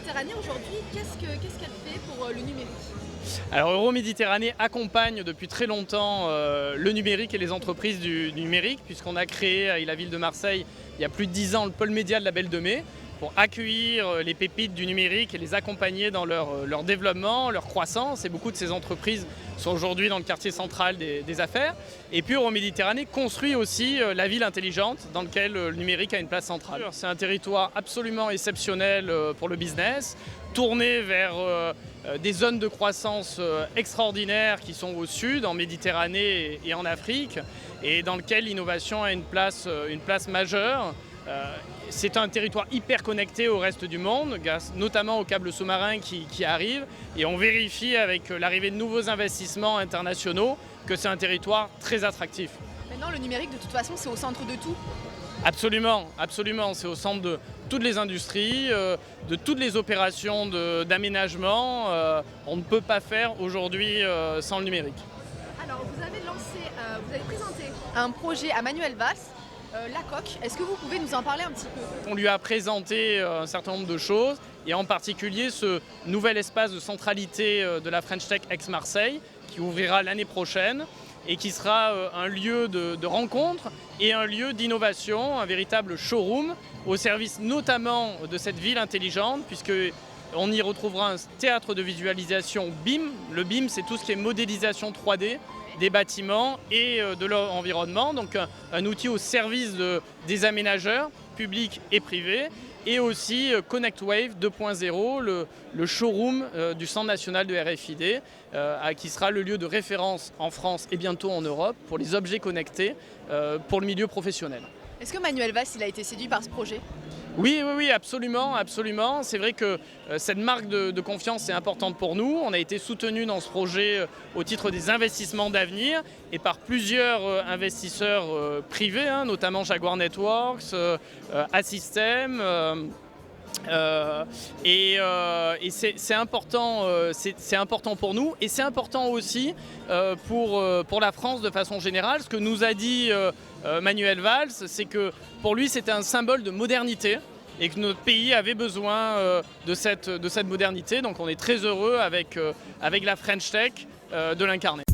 Euroméditerranée aujourd'hui, qu'est-ce qu'elle fait pour le numérique? Alors Euroméditerranée accompagne depuis très longtemps le numérique et les entreprises du numérique, puisqu'on a créé avec la ville de Marseille il y a plus de 10 ans le pôle média de la Belle de Mai pour accueillir les pépites du numérique et les accompagner dans leur développement, leur croissance. Et beaucoup de ces entreprises sont aujourd'hui dans le quartier central des affaires. Et puis Euroméditerranée construit aussi la ville intelligente dans laquelle le numérique a une place centrale. C'est un territoire absolument exceptionnel pour le business, tourné vers des zones de croissance extraordinaires qui sont au sud, en Méditerranée et en Afrique, et dans lequel l'innovation a une place majeure. C'est un territoire hyper connecté au reste du monde, grâce notamment aux câbles sous-marins qui arrivent, et on vérifie avec l'arrivée de nouveaux investissements internationaux que c'est un territoire très attractif. Maintenant, le numérique, de toute façon, c'est au centre de tout. Absolument, absolument. C'est au centre de toutes les industries, de toutes les opérations d'aménagement. On ne peut pas faire aujourd'hui sans le numérique. Alors, vous avez présenté un projet à Manuel Valls, La Coque. Est-ce que vous pouvez nous en parler un petit peu? On lui a présenté un certain nombre de choses, et en particulier ce nouvel espace de centralité de la French Tech Aix-Marseille, qui ouvrira l'année prochaine, et qui sera un lieu de rencontre et un lieu d'innovation, un véritable showroom, au service notamment de cette ville intelligente, puisqu'on y retrouvera un théâtre de visualisation BIM. Le BIM, c'est tout ce qui est modélisation 3D des bâtiments et de leur environnement, donc un outil au service des aménageurs, publics et privés, et aussi ConnectWave 2.0, le showroom du Centre national de RFID, qui sera le lieu de référence en France et bientôt en Europe pour les objets connectés pour le milieu professionnel. Est-ce que Manuel Valls il a été séduit par ce projet? Oui, absolument, absolument. C'est vrai que cette marque de confiance est importante pour nous. On a été soutenus dans ce projet au titre des investissements d'avenir et par plusieurs investisseurs privés, notamment Jaguar Networks, Assystem. C'est important pour nous, et c'est important aussi pour la France de façon générale. Ce que nous a dit Manuel Valls, c'est que pour lui c'était un symbole de modernité et que notre pays avait besoin de cette modernité. Donc on est très heureux avec la French Tech de l'incarner.